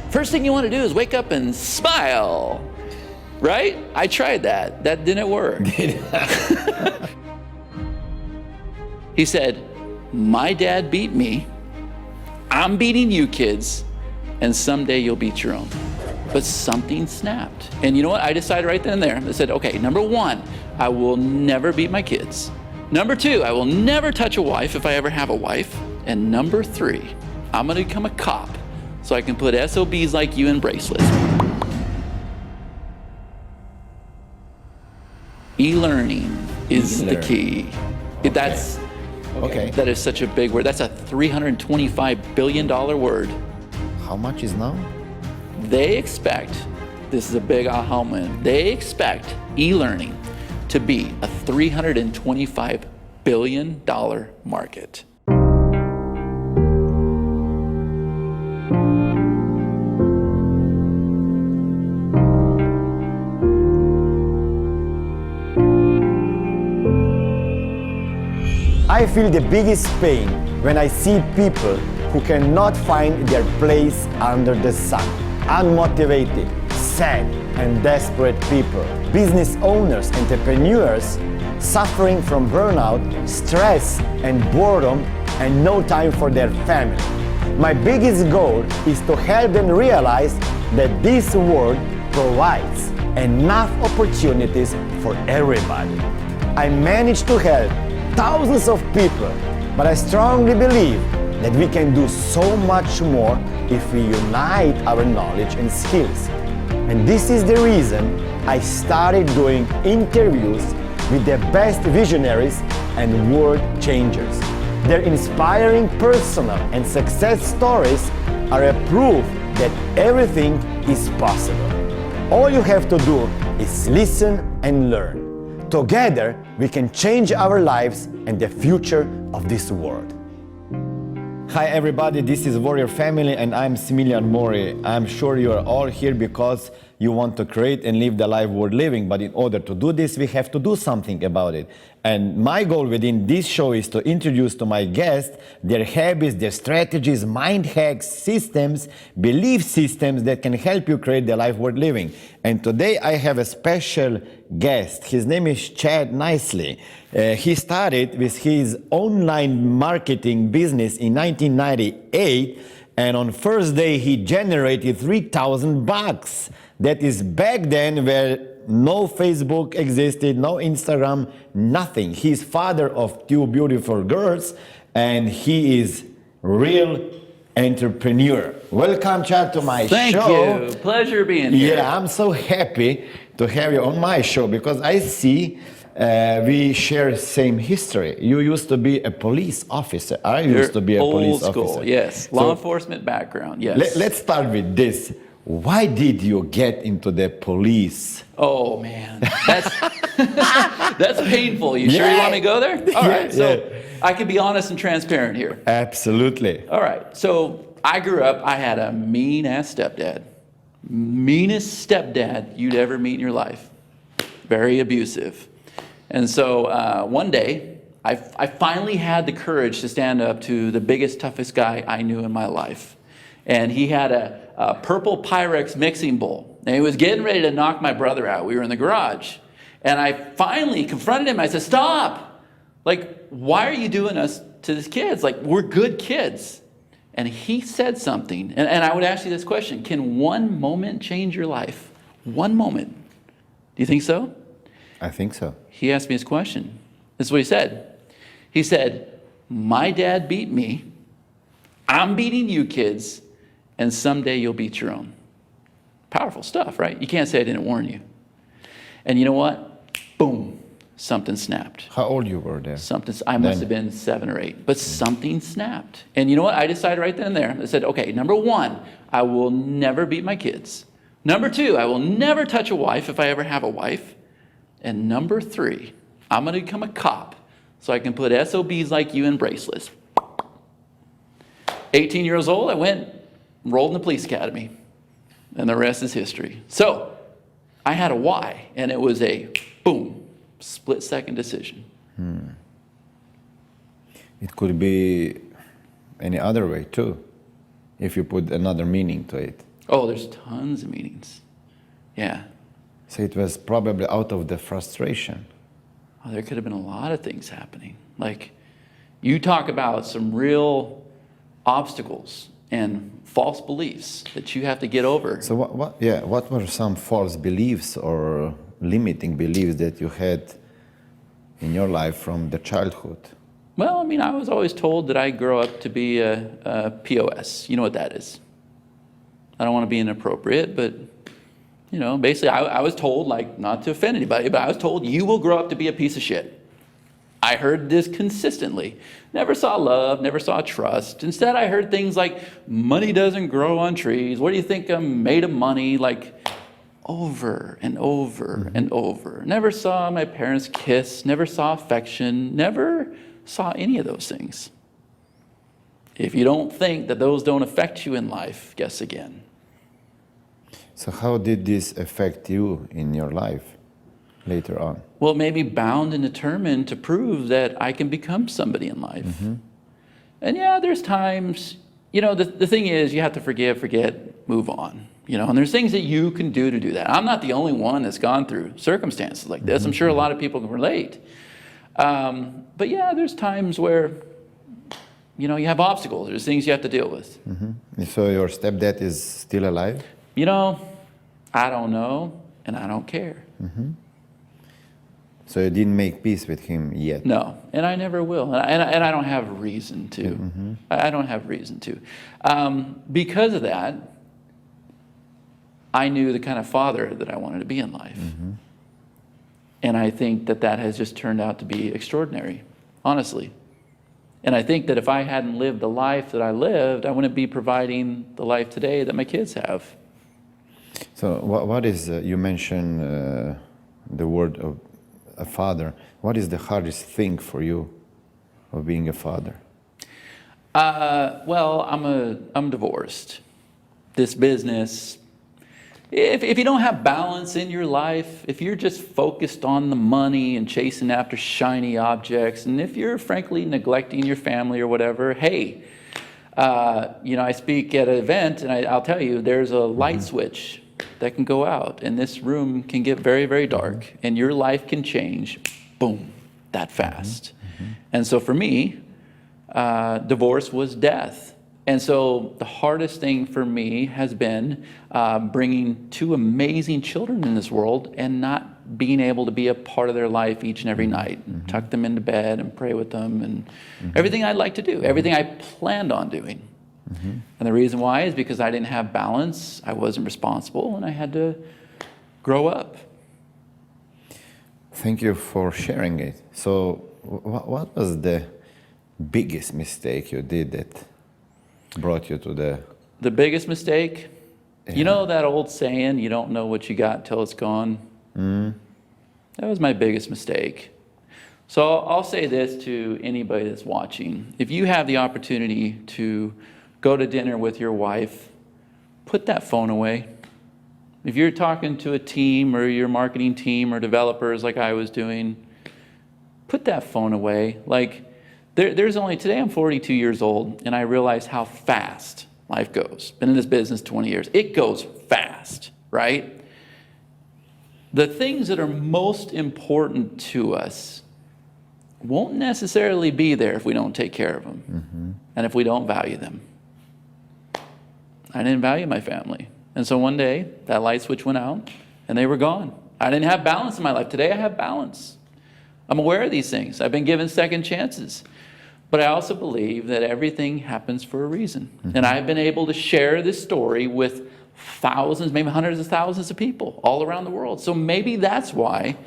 First thing you want to do is wake up and smile, right? I tried that. That didn't work. He said, my dad beat me, I'm beating you kids, and someday you'll beat your own. But something snapped. And you know what? I decided right then and there. I said, okay, number one, I will never beat my kids. Number two, I will never touch a wife if I ever have a wife. And number three, I'm gonna become a cop so I can put SOBs like you in bracelets. E-learning is the key. Okay. That is such a big word. That's a $325 billion word. How much is now? They expect, this is a big aha moment, they expect e-learning to be a $325 billion market. I feel the biggest pain when I see people who cannot find their place under the sun. Unmotivated, sad, and desperate people. Business owners, entrepreneurs, suffering from burnout, stress, and boredom, and no time for their family. My biggest goal is to help them realize that this world provides enough opportunities for everybody. I managed to help thousands of people, but I strongly believe that we can do so much more if we unite our knowledge and skills. And this is the reason I started doing interviews with the best visionaries and world changers. Their inspiring personal and success stories are a proof that everything is possible. All you have to do is listen and learn. Together, we can change our lives and the future of this world. Hi everybody, this is Warrior Family and I'm Smillion Mori. I'm sure you are all here because you want to create and live the life worth living, but in order to do this, we have to do something about it. And my goal within this show is to introduce to my guests their habits, their strategies, mind hacks, systems, belief systems that can help you create the life worth living. And today I have a special guest. His name is Chad Nicely. He started with his online marketing business in 1998, and on first day he generated $3,000. That is back then where no Facebook existed, no Instagram, nothing. He's father of two beautiful girls, and he is real entrepreneur. Welcome, Chad, to my show. Thank you. Pleasure being here. Yeah, I'm so happy to have you on my show because I see we share same history. You used to be a police officer. I used to be a police officer. Old school, yes. Law enforcement background, yes. Let's start with this. Why did you get into the police? Oh man, that's painful. You sure you want me to go there? All right, so I can be honest and transparent here. Absolutely. All right, so I grew up, I had a mean-ass stepdad. Meanest stepdad you'd ever meet in your life. Very abusive. And so one day, I finally had the courage to stand up to the biggest, toughest guy I knew in my life. And he had a purple Pyrex mixing bowl. And he was getting ready to knock my brother out. We were in the garage. And I finally confronted him. I said, stop. Like, why are you doing us to these kids? Like, we're good kids. And he said something. And I would ask you this question. Can one moment change your life? One moment. Do you think so? I think so. He asked me his question. This is what he said. He said, my dad beat me. I'm beating you kids. And someday you'll beat your own. Powerful stuff, right? You can't say I didn't warn you. And you know what? Boom, something snapped. How old you were there? I must have been 7 or 8, but something snapped. And you know what? I decided right then and there. I said, okay, number one, I will never beat my kids. Number two, I will never touch a wife if I ever have a wife. And number three, I'm gonna become a cop so I can put SOBs like you in bracelets. 18 years old, I went, enrolled in the police academy, and the rest is history. So I had a why, and it was a boom, split-second decision. It could be any other way too, if you put another meaning to it. Oh, there's tons of meetings. Yeah. So it was probably out of the frustration. Oh, there could have been a lot of things happening. Like, you talk about some real obstacles and false beliefs that you have to get over. So what were some false beliefs or limiting beliefs that you had in your life from the childhood? Well, I mean, I was always told that I grow up to be a POS. You know what that is? I don't want to be inappropriate, but, you know, basically I was told, like, not to offend anybody, but I was told, you will grow up to be a piece of shit. I heard this consistently. Never saw love, never saw trust. Instead, I heard things like, money doesn't grow on trees. What do you think I'm made of money? Like, over and over and over. Never saw my parents kiss, never saw affection, never saw any of those things. If you don't think that those don't affect you in life, guess again. So how did this affect you in your life later on? Well, it made me bound and determined to prove that I can become somebody in life. And yeah, there's times, you know, the thing is you have to forgive, forget, move on. You know, and there's things that you can do to do that. I'm not the only one that's gone through circumstances like this. I'm sure a lot of people can relate. But yeah, there's times where, you know, you have obstacles. There's things you have to deal with. So your stepdad is still alive? You know, I don't know, and I don't care. So you didn't make peace with him yet? No, and I never will, and I don't have reason to. I don't have reason to. Because of that, I knew the kind of father that I wanted to be in life. And I think that that has just turned out to be extraordinary, honestly. And I think that if I hadn't lived the life that I lived, I wouldn't be providing the life today that my kids have. So what is, you mentioned the word of a father. What is the hardest thing for you of being a father? Well, I'm divorced. This business, if you don't have balance in your life, if you're just focused on the money and chasing after shiny objects, and if you're frankly neglecting your family or whatever, hey, you know, I speak at an event and I'll tell you, there's a light switch that can go out and this room can get very, very dark and your life can change, boom, that fast. And so for me, divorce was death. And so the hardest thing for me has been bringing two amazing children in this world and not being able to be a part of their life each and every night, and tuck them into bed and pray with them and everything I'd like to do, everything I planned on doing. And the reason why is because I didn't have balance, I wasn't responsible, and I had to grow up. Thank you for sharing it. So what was the biggest mistake you did that brought you to the biggest mistake? You know that old saying, you don't know what you got till it's gone? That was my biggest mistake. So I'll say this to anybody that's watching. If you have the opportunity to go to dinner with your wife, put that phone away. If you're talking to a team or your marketing team or developers like I was doing, put that phone away. Like, there's only, today I'm 42 years old, and I realize how fast life goes. Been in this business 20 years. It goes fast, right? The things that are most important to us won't necessarily be there if we don't take care of them and if we don't value them. I didn't value my family. And so one day, that light switch went out, and they were gone. I didn't have balance in my life. Today, I have balance. I'm aware of these things. I've been given second chances. But I also believe that everything happens for a reason. And I've been able to share this story with thousands, maybe hundreds of thousands of people all around the world. So maybe that's why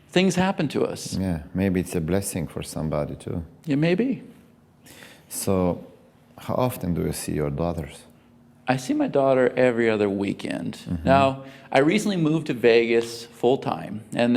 things happen to us. Yeah, maybe it's a blessing for somebody too. Yeah, maybe. So how often do you see your daughters? I see my daughter every other weekend. Now, I recently moved to Vegas full time, and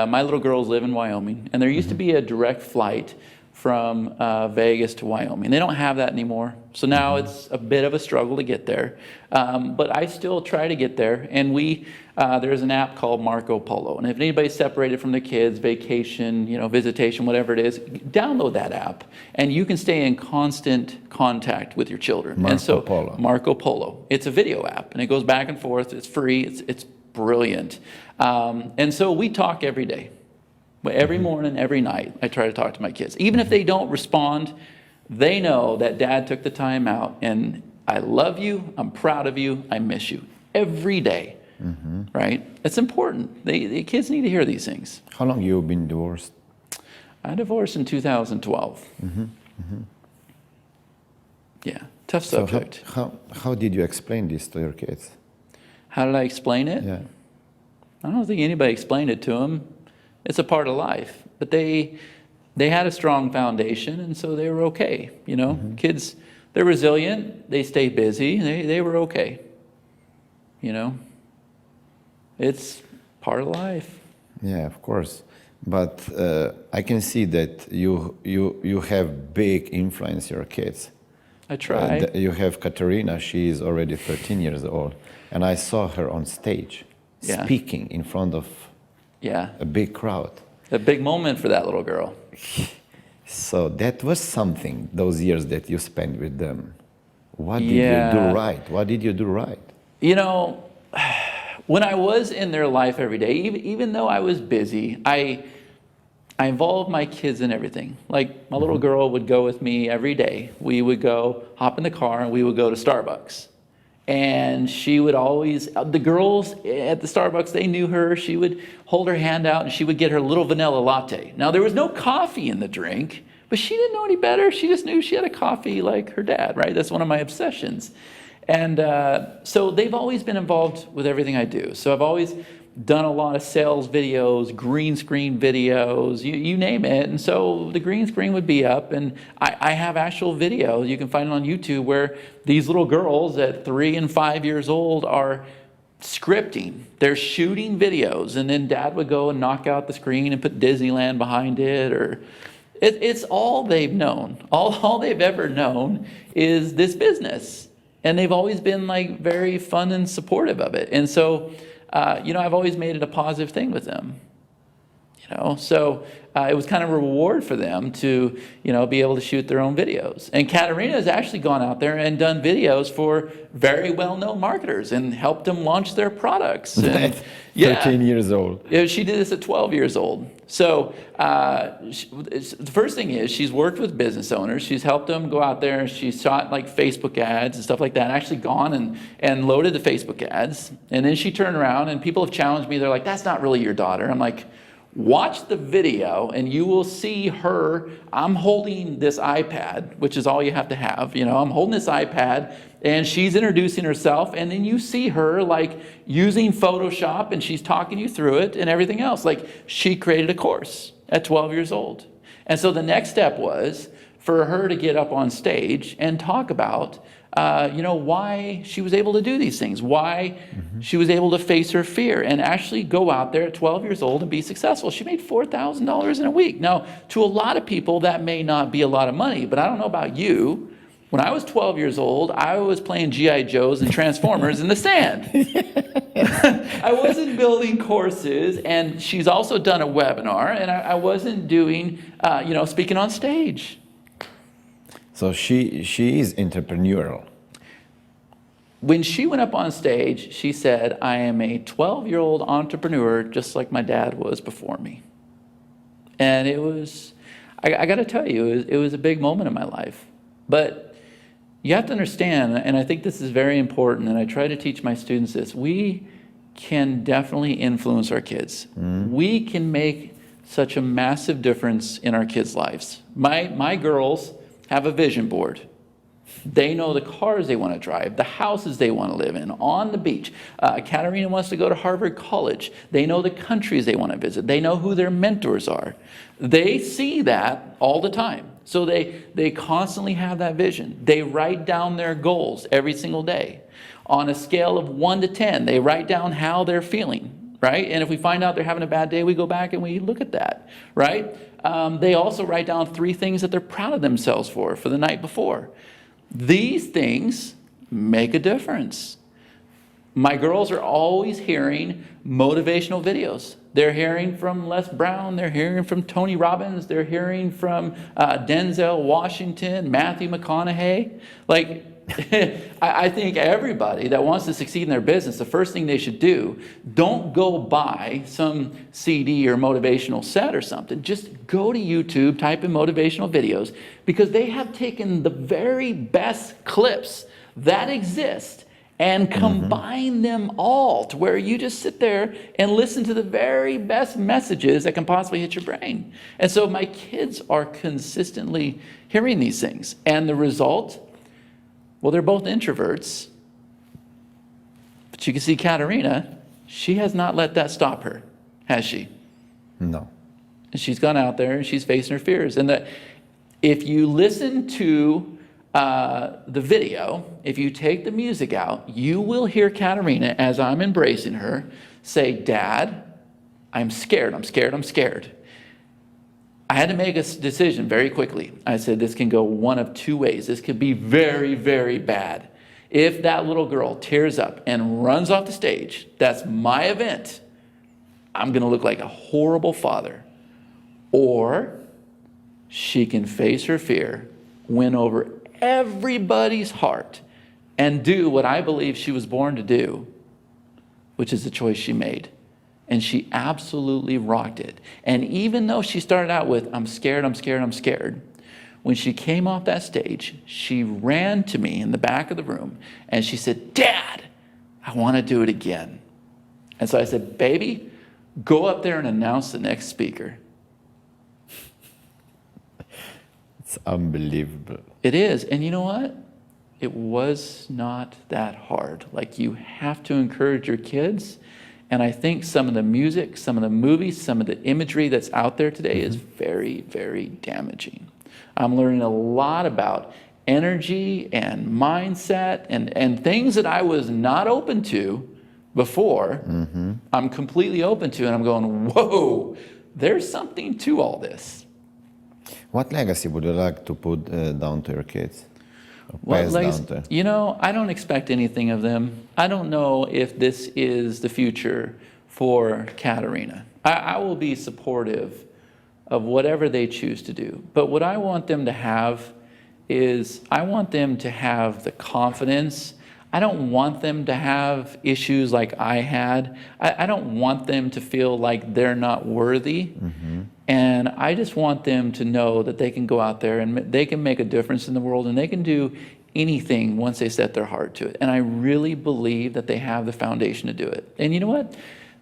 my little girls live in Wyoming, and there used to be a direct flight from Vegas to Wyoming. They don't have that anymore. So now it's a bit of a struggle to get there. But I still try to get there. And there's an app called Marco Polo. And if anybody's separated from the kids, vacation, visitation, whatever it is, download that app. And you can stay in constant contact with your children. Marco Polo. It's a video app. And it goes back and forth. It's free. It's brilliant. And so we talk every day. Every morning, every night, I try to talk to my kids. Even if they don't respond, they know that Dad took the time out, and I love you, I'm proud of you, I miss you. Every day, right? It's important. The kids need to hear these things. How long you been divorced? I divorced in 2012. Yeah, tough subject. So how did you explain this to your kids? How did I explain it? Yeah. I don't think anybody explained it to them. It's a part of life, but they had a strong foundation, and so they were okay. Kids, they're resilient. They stay busy. They were okay. It's part of life. Yeah, of course. But I can see that you have big influence your kids. I try. You have Katerina. She is already 13 years old, and I saw her on stage speaking in front of a big crowd. A big moment for that little girl. So that was something, those years that you spent with them. What did you do right? What did you do right? When I was in their life every day, even though I was busy, I involved my kids in everything. Like my little girl would go with me every day. We would go hop in the car and we would go to Starbucks. And she would always, the girls at the Starbucks, they knew her. She would hold her hand out and she would get her little vanilla latte. Now, there was no coffee in the drink, but she didn't know any better. She just knew she had a coffee like her dad, right? That's one of my obsessions. And so they've always been involved with everything I do. So I've always done a lot of sales videos, green screen videos, you name it. And so the green screen would be up, and I have actual videos, you can find it on YouTube, where these little girls at 3 and 5 years old are scripting. They're shooting videos, and then Dad would go and knock out the screen and put Disneyland behind it, or it's all they've known. All they've ever known is this business. And they've always been like very fun and supportive of it. And so I've always made it a positive thing with them, so it was kind of a reward for them to, be able to shoot their own videos. And Katerina has actually gone out there and done videos for very well-known marketers and helped them launch their products. And, 13 years old. She did this at 12 years old. So the first thing is she's worked with business owners. She's helped them go out there. She's shot like Facebook ads and stuff like that. Actually gone and loaded the Facebook ads. And then she turned around and people have challenged me. They're like, that's not really your daughter. I'm like, watch the video and you will see her. I'm holding this iPad, which is all you have to have. I'm holding this iPad and she's introducing herself, and then you see her like using Photoshop and she's talking you through it and everything else. Like she created a course at 12 years old. And so the next step was for her to get up on stage and talk about why she was able to do these things, why she was able to face her fear and actually go out there at 12 years old and be successful. She made $4,000 in a week. Now, to a lot of people, that may not be a lot of money, but I don't know about you. When I was 12 years old, I was playing G.I. Joes and Transformers in the sand. I wasn't building courses, and she's also done a webinar, and I wasn't doing, speaking on stage. So she is entrepreneurial. When she went up on stage, she said, I am a 12-year-old entrepreneur just like my dad was before me. And it was, I got to tell you, it was a big moment in my life. But you have to understand, and I think this is very important, and I try to teach my students this, we can definitely influence our kids. We can make such a massive difference in our kids' lives. My girls have a vision board. They know the cars they want to drive, the houses they want to live in, on the beach. Katerina wants to go to Harvard College. They know the countries they want to visit. They know who their mentors are. They see that all the time. So they constantly have that vision. They write down their goals every single day. On a scale of 1 to 10, they write down how they're feeling, right? And if we find out they're having a bad day, we go back and we look at that, right? They also write down 3 things that they're proud of themselves for the night before. These things make a difference. My girls are always hearing motivational videos. They're hearing from Les Brown, they're hearing from Tony Robbins, they're hearing from Denzel Washington, Matthew McConaughey. Like, I think everybody that wants to succeed in their business, the first thing they should do, don't go buy some CD or motivational set or something. Just go to YouTube, type in motivational videos, because they have taken the very best clips that exist and combine them all to where you just sit there and listen to the very best messages that can possibly hit your brain. And so my kids are consistently hearing these things. And the result, well, they're both introverts. But you can see Katerina, she has not let that stop her, has she? No. And she's gone out there and she's facing her fears. And that if you listen to the video, if you take the music out, you will hear Katerina, as I'm embracing her, say, Dad, I'm scared, I'm scared, I'm scared. I had to make a decision very quickly. I said, this can go one of 2 ways. This could be very, very bad. If that little girl tears up and runs off the stage, that's my event, I'm going to look like a horrible father. Or she can face her fear, win over everybody's heart, and do what I believe she was born to do, which is the choice she made. And she absolutely rocked it. And even though she started out with, I'm scared, I'm scared, I'm scared, when she came off that stage, she ran to me in the back of the room and she said, Dad, I want to do it again. And so I said, baby, go up there and announce the next speaker. It's unbelievable. It is. And you know what? It was not that hard. Like, you have to encourage your kids. And I think some of the music, some of the movies, some of the imagery that's out there today is very, very damaging. I'm learning a lot about energy and mindset and things that I was not open to before. I'm completely open to, and I'm going, whoa, there's something to all this. What legacy would you like to put down to your kids? What legacy? You know, I don't expect anything of them. I don't know if this is the future for Katerina. I will be supportive of whatever they choose to do. But what I want them to have is, I want them to have the confidence. I don't want them to have issues like I had. I don't want them to feel like they're not worthy. And I just want them to know that they can go out there and they can make a difference in the world, and they can do anything once they set their heart to it. And I really believe that they have the foundation to do it. And you know what?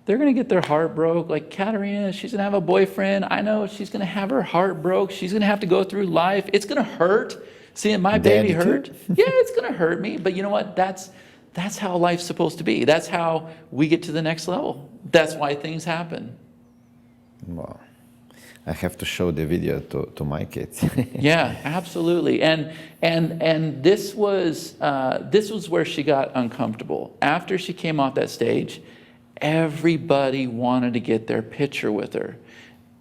They're going to get their heart broke. Like Katerina, she's going to have a boyfriend. I know she's going to have her heart broke. She's going to have to go through life. It's going to hurt. Seeing my baby hurt. Yeah, it's going to hurt me. But you know what? That's how life's supposed to be. That's how we get to the next level. That's why things happen. Wow. I have to show the video to my kids. Yeah, absolutely. And this was where she got uncomfortable. After she came off that stage, everybody wanted to get their picture with her.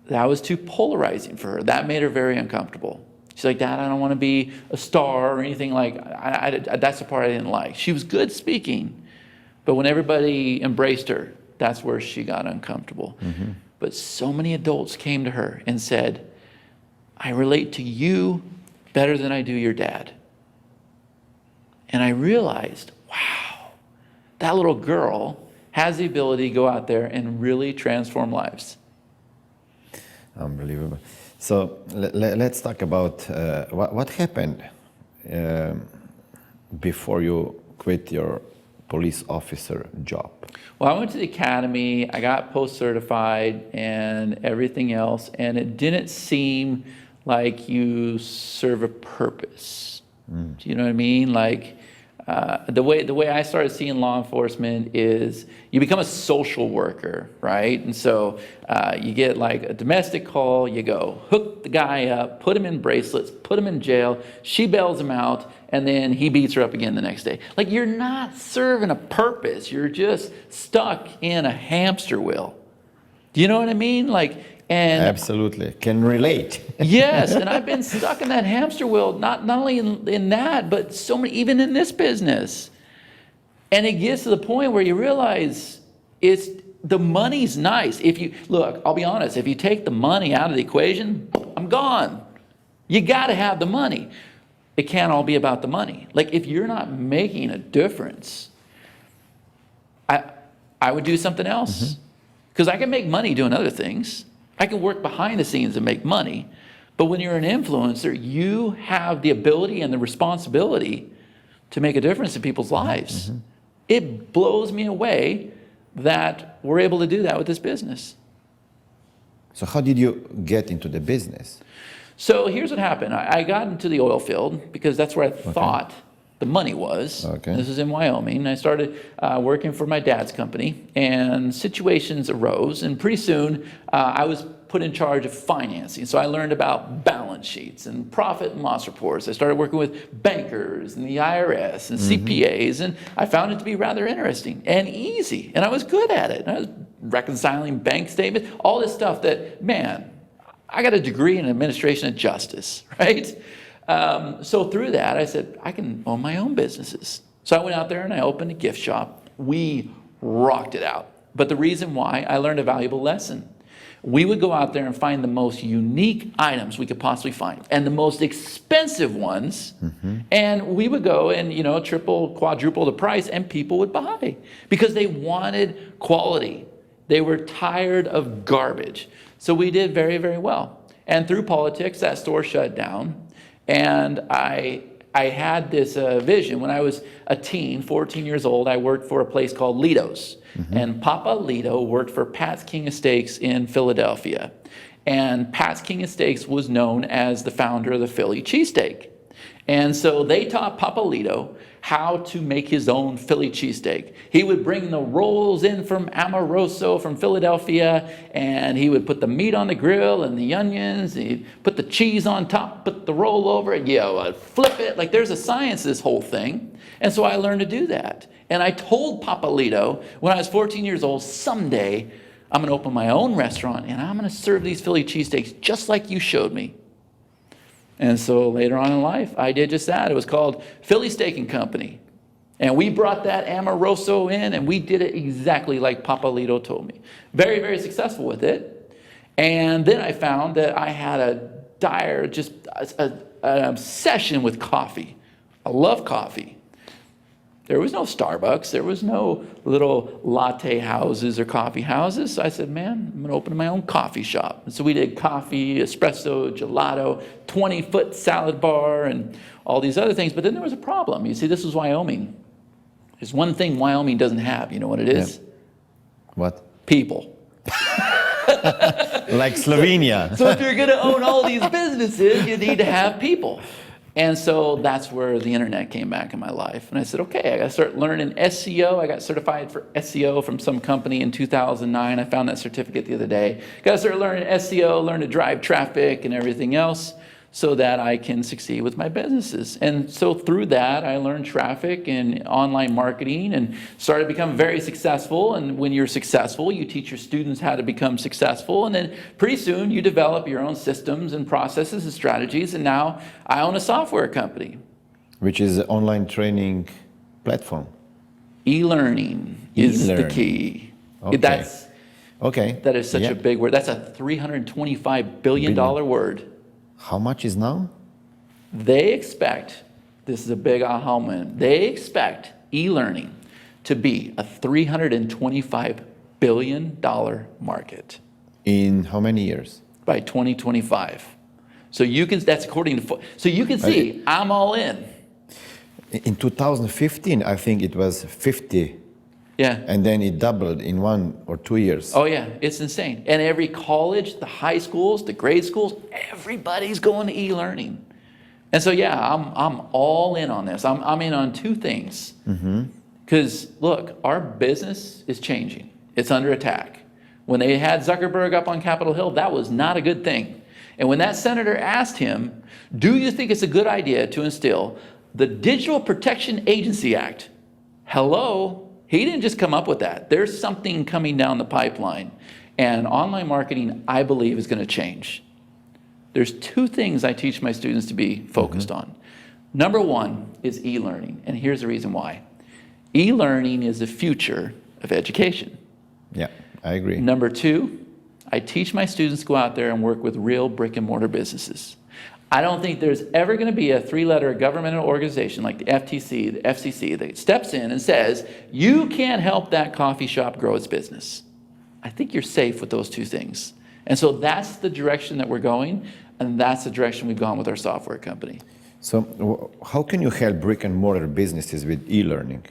That was too polarizing for her. That made her very uncomfortable. She's like, Dad, I don't want to be a star or anything like. That's the part I didn't like. She was good speaking, but when everybody embraced her, that's where she got uncomfortable. But so many adults came to her and said, I relate to you better than I do your dad. And I realized, wow, that little girl has the ability to go out there and really transform lives. Unbelievable. So let's talk about what happened before you quit your police officer job. Well, I went to the academy, I got post-certified and everything else, and it didn't seem like you serve a purpose. Do you know what I mean? Like, the way I started seeing law enforcement is you become a social worker, right? And so you get like a domestic call, you go hook the guy up, put him in bracelets, put him in jail, she bails him out, and then he beats her up again the next day. Like, you're not serving a purpose. You're just stuck in a hamster wheel. Do you know what I mean? Like, and Absolutely. Can relate. yes, and I've been stuck in that hamster wheel, not only in that, but so many, even in this business. And it gets to the point where you realize the money's nice. If you, look, I'll be honest, if you take the money out of the equation, I'm gone. You got to have the money. It can't all be about the money. Like, if you're not making a difference, I would do something else. Because I can make money doing other things. I can work behind the scenes and make money. But when you're an influencer, you have the ability and the responsibility to make a difference in people's lives. It blows me away that we're able to do that with this business. So how did you get into the business? So here's what happened. I got into the oil field because that's where I thought the money was. This is in Wyoming. I started working for my dad's company, and situations arose, and pretty soon I was put in charge of financing. So I learned about balance sheets and profit and loss reports. I started working with bankers and the IRS and CPAs, and I found it to be rather interesting and easy, and I was good at it. I was reconciling bank statements, all this stuff that, man, I got a degree in administration of justice, right? So through that, I said, I can own my own businesses. So I went out there and I opened a gift shop. We rocked it out. But the reason why, I learned a valuable lesson. We would go out there and find the most unique items we could possibly find, and the most expensive ones, and we would go and, you know, triple, quadruple the price, and people would buy because they wanted quality. They were tired of garbage. So we did very, very well. And through politics, that store shut down. And I had this vision. When I was a teen, 14 years old, I worked for a place called Lito's. And Papa Lito worked for Pat's King of Steaks in Philadelphia. And Pat's King of Steaks was known as the founder of the Philly cheesesteak. And so they taught Papa Lito how to make his own Philly cheesesteak. He would bring the rolls in from Amoroso, from Philadelphia, and he would put the meat on the grill and the onions, and he'd put the cheese on top, put the roll over it, flip it. Like, there's a science to this whole thing. And so I learned to do that. And I told Papa Lito when I was 14 years old, someday I'm gonna open my own restaurant and I'm gonna serve these Philly cheesesteaks just like you showed me. And so later on in life, I did just that. It was called Philly Steak and Company. And we brought that Amoroso in, and we did it exactly like Papa Lito told me. Very, very successful with it. And then I found that I had a dire, just an obsession with coffee. I love coffee. There was no Starbucks. There was no little latte houses or coffee houses. So I said, man, I'm going to open my own coffee shop. And so we did coffee, espresso, gelato, 20-foot salad bar, and all these other things. But then there was a problem. You see, this was Wyoming. There's one thing Wyoming doesn't have. You know what it is? What? People. Like Slovenia. So if you're going to own all these businesses, you need to have people. And so that's where the internet came back in my life. And I said, okay, I got to start learning SEO. I got certified for SEO from some company in 2009. I found that certificate the other day. Got to start learning SEO, learn to drive traffic and everything else so that I can succeed with my businesses. And so through that, I learned traffic and online marketing and started to become very successful. And when you're successful, you teach your students how to become successful. And then pretty soon you develop your own systems and processes and strategies. And now I own a software company. Which is an online training platform. E-learning is the key. Okay. That is such a big word. That's a $325 billion word. How much is now? They expect, this is a big aha moment, they expect e-learning to be a $325 billion market. In how many years? By 2025. So you can, that's according to, so you can see, I'm all in. In 2015, I think it was 50. Yeah. And then it doubled in 1 or 2 years. Oh yeah, it's insane. And every college, the high schools, the grade schools, everybody's going to e-learning. And so, yeah, I'm all in on this. I'm in on two things. Because, look, our business is changing. It's under attack. When they had Zuckerberg up on Capitol Hill, that was not a good thing. And when that senator asked him, do you think it's a good idea to instill the Digital Protection Agency Act? Hello, he didn't just come up with that. There's something coming down the pipeline. And online marketing, I believe, is going to change. There's two things I teach my students to be focused on. Number one is e-learning, and here's the reason why. E-learning is the future of education. Yeah, I agree. Number two, I teach my students to go out there and work with real brick and mortar businesses. I don't think there's ever going to be a three-letter governmental organization like the FTC, the FCC, that steps in and says, you can't help that coffee shop grow its business. I think you're safe with those two things. And so that's the direction that we're going, and that's the direction we've gone with our software company. So how can you help brick and mortar businesses with e-learning?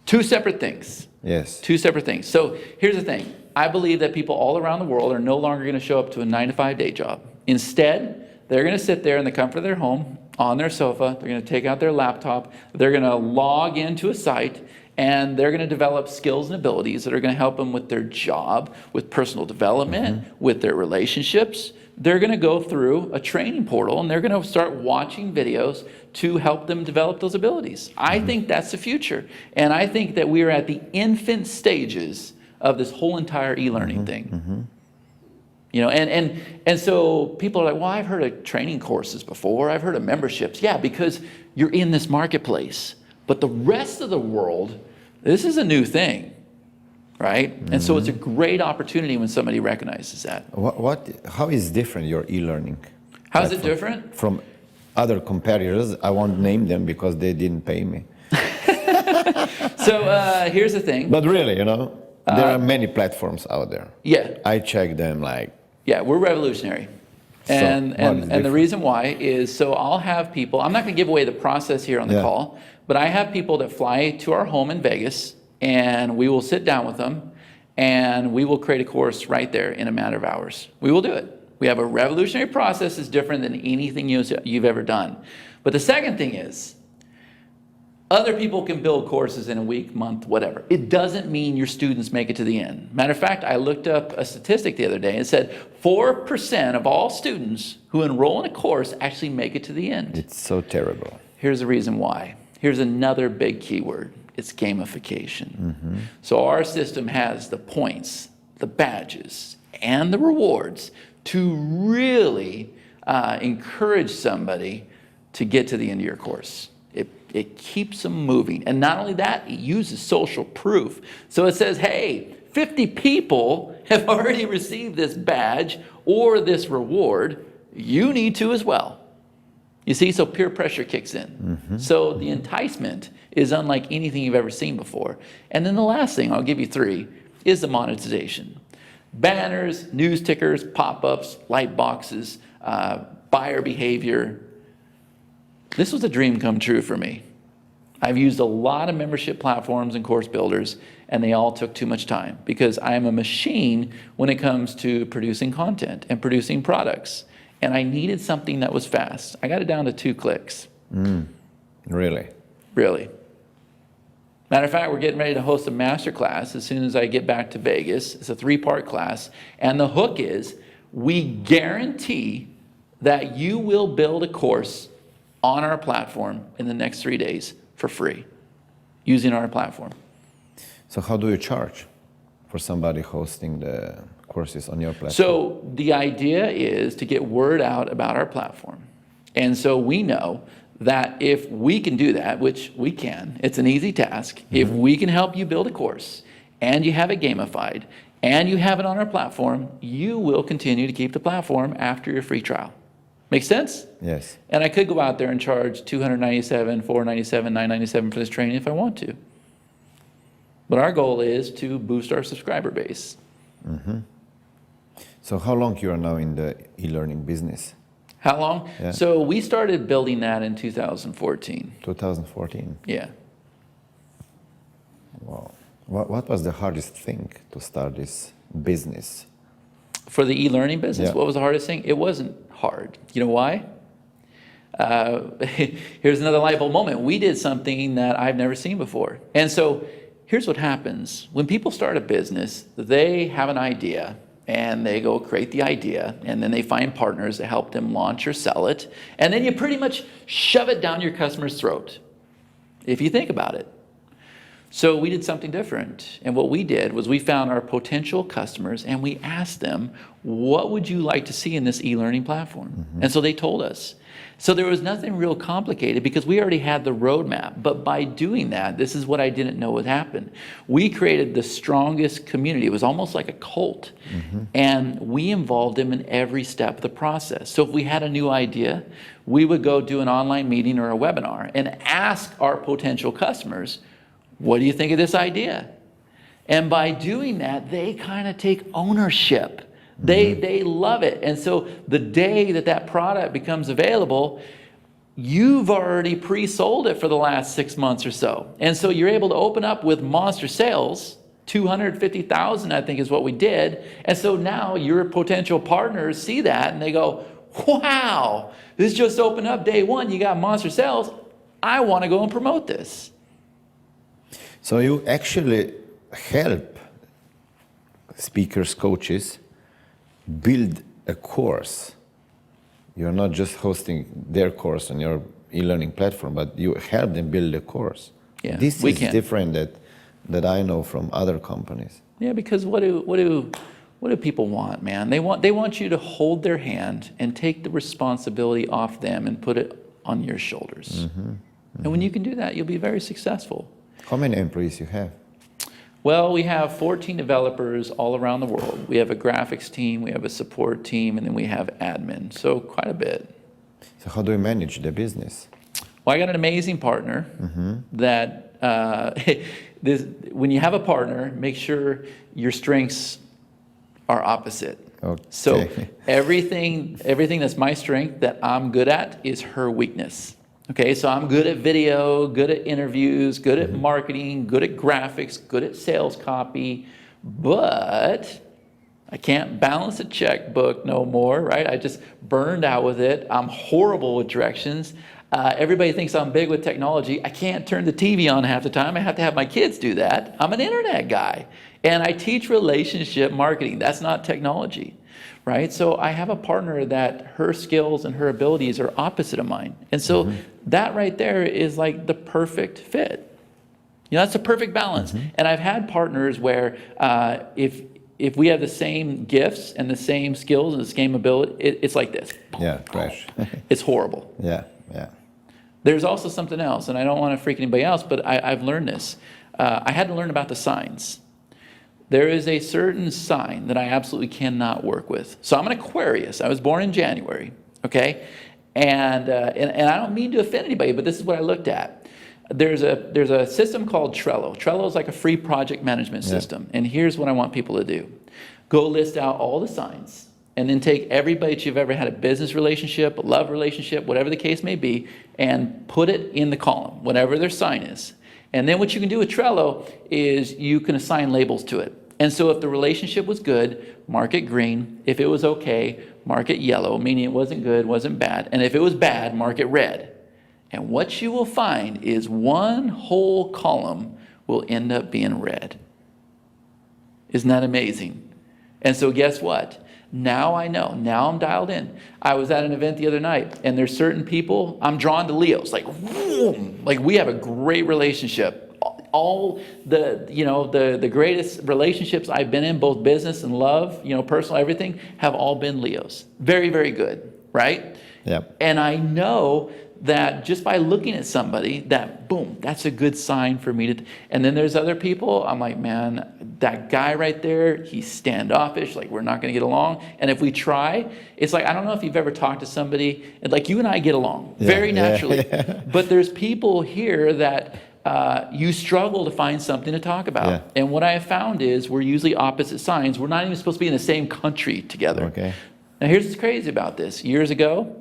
Two separate things. Yes. Two separate things. So here's the thing. I believe that people all around the world are no longer going to show up to a 9-to-5 day job. Instead, they're going to sit there in the comfort of their home, on their sofa, they're going to take out their laptop, they're going to log into a site, and they're going to develop skills and abilities that are going to help them with their job, with personal development, with their relationships. They're going to go through a training portal, and they're going to start watching videos to help them develop those abilities. I think that's the future. And I think that we are at the infant stages of this whole entire e-learning thing. You know, and so people are like, well, I've heard of training courses before. I've heard of memberships. Yeah, because you're in this marketplace. But the rest of the world, this is a new thing, right? And so it's a great opportunity when somebody recognizes that. How is different your e-learning? How's it different? From other competitors. I won't name them because they didn't pay me. So here's the thing. But really, you know, there are many platforms out there. Yeah. I check them like. Yeah, we're revolutionary. And the reason why is, so I'll have people, I'm not going to give away the process here on the call, but I have people that fly to our home in Vegas, and we will sit down with them, and we will create a course right there in a matter of hours. We will do it. We have a revolutionary process that's different than anything you've ever done. But the second thing is, other people can build courses in a week, month, whatever. It doesn't mean your students make it to the end. Matter of fact, I looked up a statistic the other day and said 4% of all students who enroll in a course actually make it to the end. It's so terrible. Here's the reason why. Here's another big keyword. It's gamification. So our system has the points, the badges, and the rewards to really encourage somebody to get to the end of your course. It keeps them moving. And not only that, it uses social proof. So it says, hey, 50 people have already received this badge or this reward. You need to as well. You see, so peer pressure kicks in. So the enticement is unlike anything you've ever seen before. And then the last thing, I'll give you 3, is the monetization. Banners, news tickers, pop-ups, light boxes, buyer behavior. This was a dream come true for me. I've used a lot of membership platforms and course builders, and they all took too much time because I am a machine when it comes to producing content and producing products. And I needed something that was fast. I got it down to 2 clicks. Really? Really. Matter of fact, we're getting ready to host a masterclass as soon as I get back to Vegas. It's a 3-part class. And the hook is, we guarantee that you will build a course on our platform in the next 3 days for free, using our platform. So how do you charge for somebody hosting the courses on your platform? So the idea is to get word out about our platform. And so we know that if we can do that, which we can, it's an easy task. If we can help you build a course and you have it gamified and you have it on our platform, you will continue to keep the platform after your free trial. Make sense? Yes. And I could go out there and charge $297, $497, $997 for this training if I want to. But our goal is to boost our subscriber base. So how long you are now in the e-learning business? How long? Yeah. So we started building that in 2014. 2014. Yeah. Wow. What was the hardest thing to start this business? For the e-learning business, Yeah. what was the hardest thing? It wasn't hard. You know why? Here's another light bulb moment. We did something that I've never seen before. And so here's what happens. When people start a business, they have an idea and they go create the idea, and then they find partners to help them launch or sell it. And then you pretty much shove it down your customer's throat, if you think about it. So we did something different. And what we did was we found our potential customers and we asked them, what would you like to see in this e-learning platform? And so they told us. So there was nothing real complicated because we already had the roadmap. But by doing that, this is what I didn't know would happen. We created the strongest community. It was almost like a cult. And we involved them in every step of the process. So if we had a new idea, we would go do an online meeting or a webinar and ask our potential customers, what do you think of this idea? And by doing that, they kind of take ownership. They love it. And so the day that that product becomes available, you've already pre-sold it for the last 6 months or so. And so you're able to open up with monster sales. 250,000, I think, is what we did. And so now your potential partners see that and they go, wow, this just opened up day one. You got monster sales. I want to go and promote this. So you actually help speakers, coaches build a course. You're not just hosting their course on your e-learning platform, but you help them build a course. Yeah, this is different that I know from other companies. Yeah, because what do people want, man? They want you to hold their hand and take the responsibility off them and put it on your shoulders. And when you can do that, you'll be very successful. How many employees you have? Well, we have 14 developers all around the world. We have a graphics team, we have a support team, and then we have admin. So quite a bit. So how do you manage the business? Well, I got an amazing partner that when you have a partner, make sure your strengths are opposite. Okay. So everything that's my strength that I'm good at is her weakness. Okay, so I'm good at video, good at interviews, good at marketing, good at graphics, good at sales copy, but I can't balance a checkbook no more, right? I just burned out with it. I'm horrible with directions. Everybody thinks I'm big with technology. I can't turn the TV on half the time. I have to have my kids do that. I'm an internet guy. And I teach relationship marketing. That's not technology, right? So I have a partner that her skills and her abilities are opposite of mine. And so that right there is like the perfect fit. You know, that's a perfect balance. And I've had partners where if we have the same gifts and the same skills and the same ability, it's like this. Yeah, crash. It's horrible. Yeah. There's also something else, and I don't want to freak anybody else, but I've learned this. I had to learn about the signs. There is a certain sign that I absolutely cannot work with. So I'm an Aquarius. I was born in January, okay? And I don't mean to offend anybody, but this is what I looked at. There's a system called Trello. Trello is like a free project management system. And here's what I want people to do. Go list out all the signs, and then take everybody that you've ever had a business relationship, a love relationship, whatever the case may be, and put it in the column, whatever their sign is. And then what you can do with Trello is you can assign labels to it. And so if the relationship was good, mark it green. If it was okay, mark it yellow, meaning it wasn't good, wasn't bad. And if it was bad, mark it red. And what you will find is one whole column will end up being red. Isn't that amazing? And so guess what? Now I know. Now I'm dialed in. I was at an event the other night, and there's certain people, I'm drawn to Leos. Like, whoom, like we have a great relationship. All the greatest relationships I've been in, both business and love, personal, everything, have all been Leos. Very, very good, right? Yeah. And I know that just by looking at somebody, that boom, that's a good sign for me to. And then there's other people, I'm like, man, that guy right there, he's standoffish, like we're not going to get along. And if we try, it's like, I don't know if you've ever talked to somebody, and like you and I get along very naturally. But there's people here that you struggle to find something to talk about. Yeah. And what I have found is we're usually opposite signs. We're not even supposed to be in the same country together. Okay. Now here's what's crazy about this. Years ago,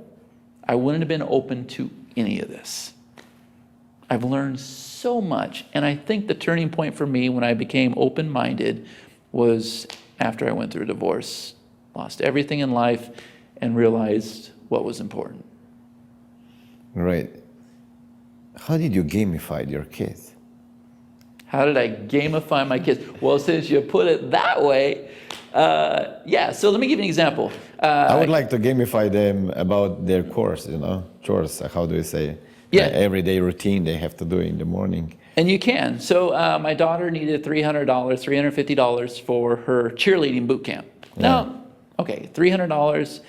I wouldn't have been open to any of this. I've learned so much. And I think the turning point for me when I became open-minded was after I went through a divorce, lost everything in life, and realized what was important. Right. How did you gamify your kids? How did I gamify my kids? Well, since you put it that way, yeah, so let me give you an example. I would like to gamify them about their course, chores, how do you say? Yeah. Everyday routine they have to do in the morning. And you can. So my daughter needed $300, $350 for her cheerleading boot camp. Now, okay, $300,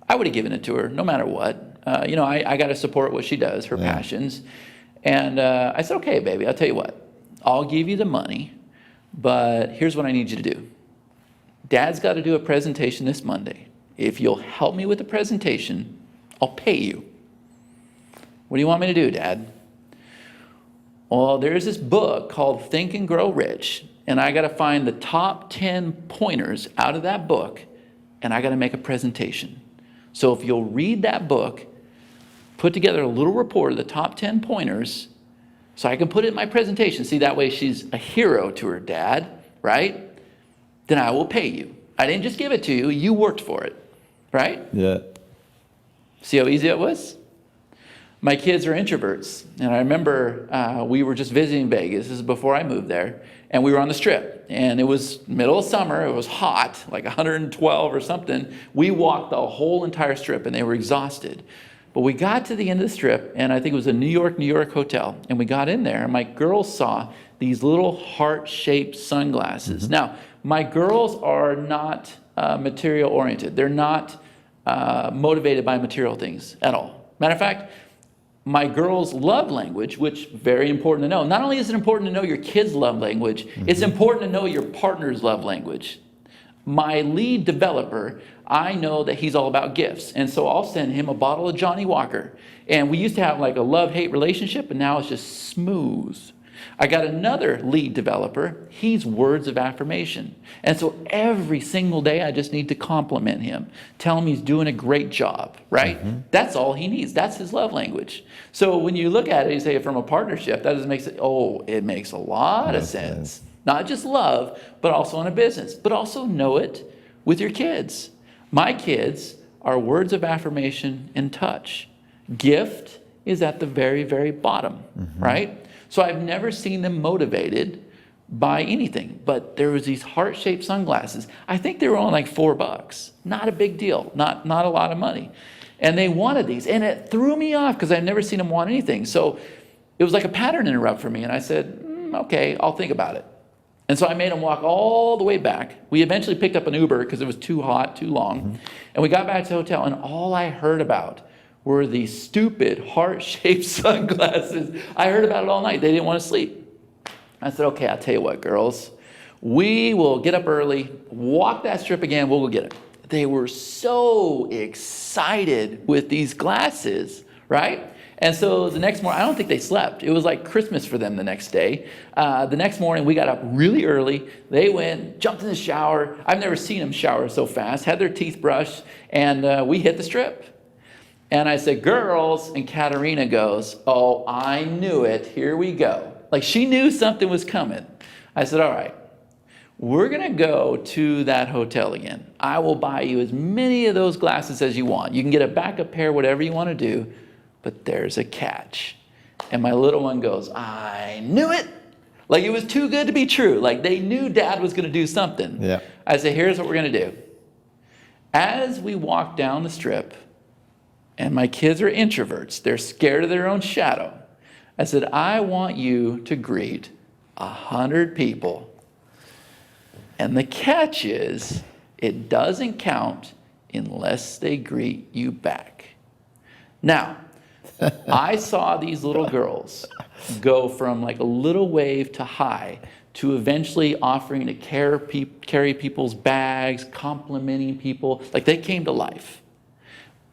I would have given it to her no matter what. I got to support what she does, her passions. And I said, okay, baby, I'll tell you what. I'll give you the money, but here's what I need you to do. Dad's got to do a presentation this Monday. If you'll help me with the presentation, I'll pay you. What do you want me to do, Dad? Well, there's this book called Think and Grow Rich, and I got to find the top 10 pointers out of that book, and I got to make a presentation. So if you'll read that book, put together a little report of the top 10 pointers, so I can put it in my presentation. See, that way she's a hero to her dad, right? Then I will pay you. I didn't just give it to you, you worked for it, right? Yeah. See how easy it was? My kids are introverts, and I remember we were just visiting Vegas. This is before I moved there, and we were on the Strip, and it was middle of summer. It was hot, like 112 or something. We walked the whole entire Strip, and they were exhausted. But we got to the end of the Strip, and I think it was a New York hotel, and we got in there, and my girls saw these little heart-shaped sunglasses. Now, my girls are not material-oriented. They're not motivated by material things at all. Matter of fact, my girls' love language, which very important to know. Not only is it important to know your kids' love language, it's important to know your partner's love language. My lead developer, I know that he's all about gifts. And so I'll send him a bottle of Johnny Walker. And we used to have like a love-hate relationship, and now it's just smooth. I got another lead developer. He's words of affirmation. And so every single day, I just need to compliment him. Tell him he's doing a great job, right? That's all he needs. That's his love language. So when you look at it, you say from a partnership, that doesn't make sense. Oh, it makes a lot of sense. Not just love, but also in a business. But also know it with your kids. My kids are words of affirmation and touch. Gift is at the very, very bottom, right? So I've never seen them motivated by anything, but there was these heart-shaped sunglasses. I think they were only like $4. Not a big deal, not a lot of money. And they wanted these, and it threw me off because I've never seen them want anything. So it was like a pattern interrupt for me, and I said, okay, I'll think about it. And so I made them walk all the way back. We eventually picked up an Uber because it was too hot, too long. And we got back to the hotel, and all I heard about were these stupid heart-shaped sunglasses. I heard about it all night. They didn't want to sleep. I said, okay, I'll tell you what, girls. We will get up early, walk that Strip again, we'll go get it. They were so excited with these glasses, right? And so the next morning, I don't think they slept. It was like Christmas for them the next day. The next morning, we got up really early. They went, jumped in the shower. I've never seen them shower so fast, had their teeth brushed, and we hit the Strip. And I said, girls, and Katerina goes, oh, I knew it. Here we go. Like she knew something was coming. I said, all right, we're going to go to that hotel again. I will buy you as many of those glasses as you want. You can get a backup pair, whatever you want to do, but there's a catch. And my little one goes, I knew it. Like it was too good to be true. Like they knew Dad was going to do something. Yeah. I said, here's what we're going to do. As we walk down the Strip, and my kids are introverts, they're scared of their own shadow. I said, I want you to greet 100 people. And the catch is, it doesn't count unless they greet you back. Now, I saw these little girls go from like a little wave to high to eventually offering to carry people's bags, complimenting people, like they came to life.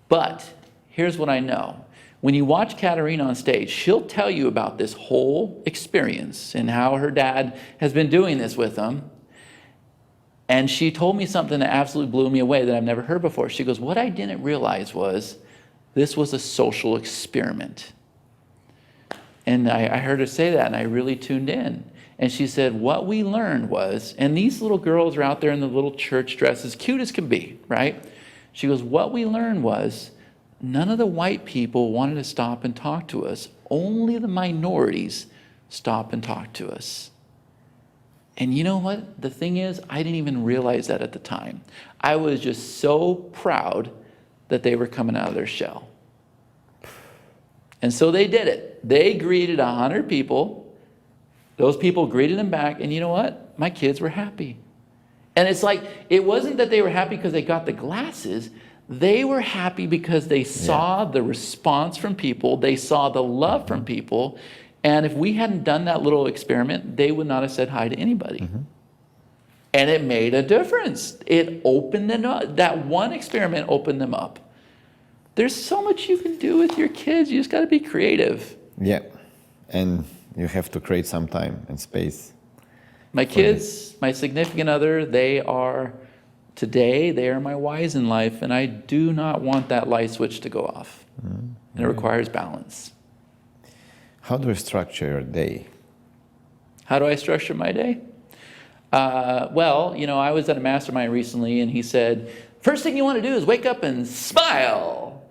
But here's what I know. When you watch Katerina on stage, she'll tell you about this whole experience and how her dad has been doing this with them. And she told me something that absolutely blew me away that I've never heard before. She goes, what I didn't realize was this was a social experiment. And I heard her say that, and I really tuned in. And she said, what we learned was, and these little girls are out there in the little church dresses, cute as can be, right? She goes, what we learned was none of the white people wanted to stop and talk to us. Only the minorities stop and talk to us. And you know what? The thing is, I didn't even realize that at the time. I was just so proud that they were coming out of their shell. And so they did it. They greeted 100 people. Those people greeted them back. And you know what? My kids were happy. And it's like, it wasn't that they were happy because they got the glasses. They were happy because they saw the response from people. They saw the love from people. And if we hadn't done that little experiment, they would not have said hi to anybody. And it made a difference. It opened them up. That one experiment opened them up. There's so much you can do with your kids. You just got to be creative. Yeah. And you have to create some time and space. My kids, my significant other, today, they are my whys in life. And I do not want that light switch to go off. And it requires balance. How do you structure your day? How do I structure my day? Well, you know, I was at a mastermind recently, and he said, first thing you want to do is wake up and smile,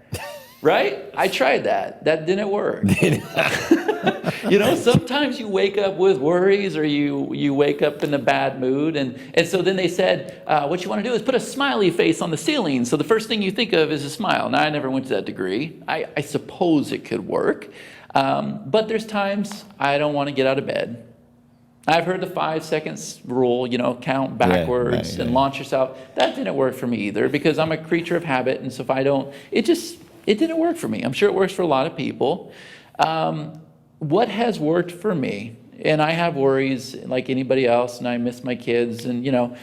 right? I tried that. That didn't work. You know, sometimes you wake up with worries, or you wake up in a bad mood. And so then they said, what you want to do is put a smiley face on the ceiling. So the first thing you think of is a smile. Now, I never went to that degree. I suppose it could work. But there's times I don't want to get out of bed. I've heard the 5 seconds rule, you know, count backwards and launch yourself. That didn't work for me either, because I'm a creature of habit. And so if I don't, it didn't work for me. I'm sure it works for a lot of people. What has worked for me, and I have worries like anybody else, and I miss my kids, and you know,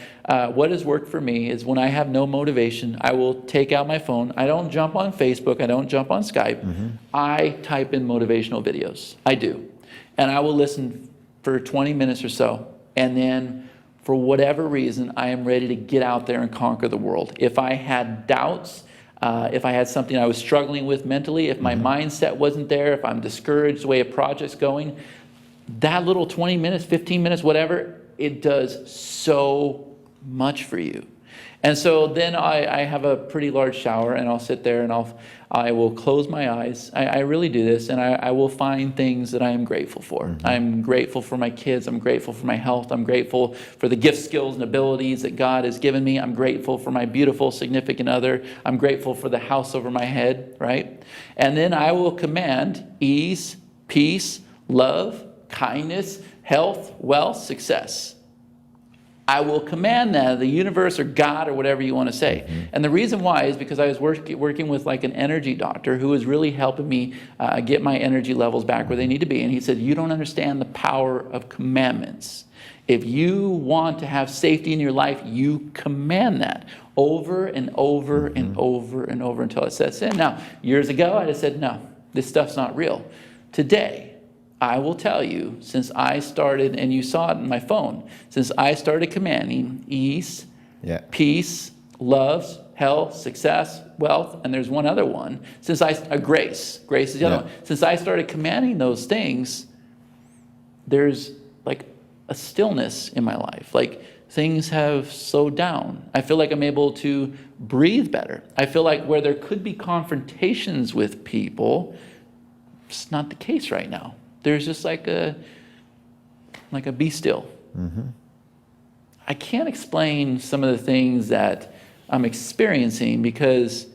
what has worked for me is when I have no motivation, I will take out my phone. I don't jump on Facebook. I don't jump on Skype. I type in motivational videos. I do. And I will listen for 20 minutes or so. And then for whatever reason, I am ready to get out there and conquer the world. If I had doubts, if I had something I was struggling with mentally, if my mindset wasn't there, if I'm discouraged the way a project's going, that little 20 minutes, 15 minutes, whatever, it does so much for you. And so then I have a pretty large shower, and I'll sit there and I will close my eyes. I really do this, and I will find things that I am grateful for. I'm grateful for my kids. I'm grateful for my health. I'm grateful for the gifts, skills, and abilities that God has given me. I'm grateful for my beautiful significant other. I'm grateful for the house over my head, right? And then I will command ease, peace, love, kindness, health, wealth, success. I will command that, the universe or God or whatever you want to say. And the reason why is because I was working with like an energy doctor who was really helping me get my energy levels back where they need to be. And he said, you don't understand the power of commandments. If you want to have safety in your life, you command that over and over and over and over until it sets in. Now, years ago, I just said, no, this stuff's not real. Today, I will tell you, since I started, and you saw it in my phone, since I started commanding ease, peace, love, health, success, wealth, and there's one other one, grace is the other one. Since I started commanding those things, there's like a stillness in my life. Like things have slowed down. I feel like I'm able to breathe better. I feel like where there could be confrontations with people, it's not the case right now. There's just like a be still. I can't explain some of the things that I'm experiencing because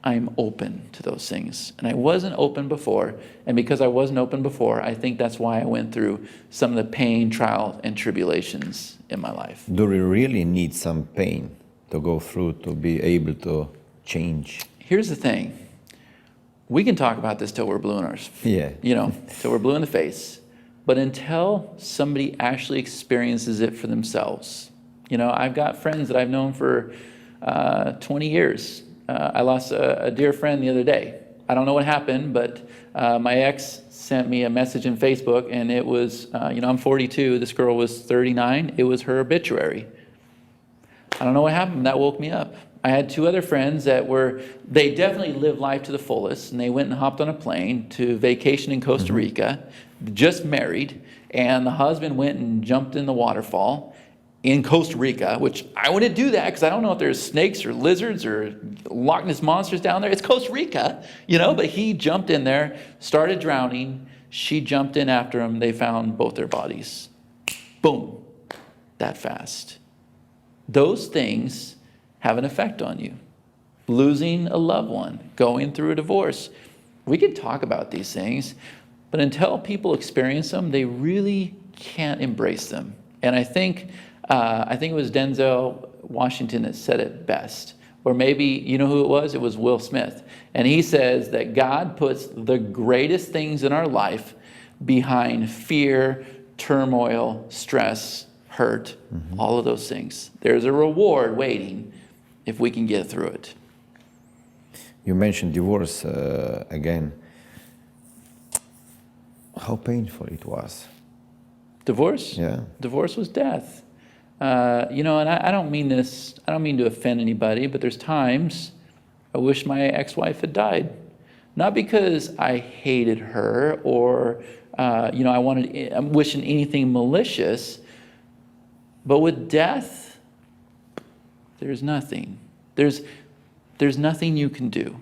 I'm open to those things. And I wasn't open before. And because I wasn't open before, I think that's why I went through some of the pain, trials, and tribulations in my life. Do we really need some pain to go through to be able to change? Here's the thing. We can talk about this till we're blue in our, till we're blue in the face. But until somebody actually experiences it for themselves. You know, I've got friends that I've known for 20 years. I lost a dear friend the other day. I don't know what happened, but my ex sent me a message in Facebook, and it was, I'm 42, this girl was 39. It was her obituary. I don't know what happened. That woke me up. I had two other friends they definitely lived life to the fullest, and they went and hopped on a plane to vacation in Costa Rica, just married, and the husband went and jumped in the waterfall, in Costa Rica, which I wouldn't do that because I don't know if there's snakes or lizards or Loch Ness monsters down there. It's Costa Rica, you know, but he jumped in there, started drowning. She jumped in after him. They found both their bodies. Boom, that fast. Those things have an effect on you. Losing a loved one, going through a divorce. We can talk about these things, but until people experience them, they really can't embrace them. And I think it was Denzel Washington that said it best. Or maybe, you know who it was? It was Will Smith. And he says that God puts the greatest things in our life behind fear, turmoil, stress, hurt, all of those things. There's a reward waiting if we can get through it. You mentioned divorce again. How painful it was. Divorce? Yeah. Divorce was death. You know, and I don't mean this, I don't mean to offend anybody, but there's times I wish my ex-wife had died. Not because I hated her or, you know, I'm wishing anything malicious, but with death, there's nothing. There's nothing you can do.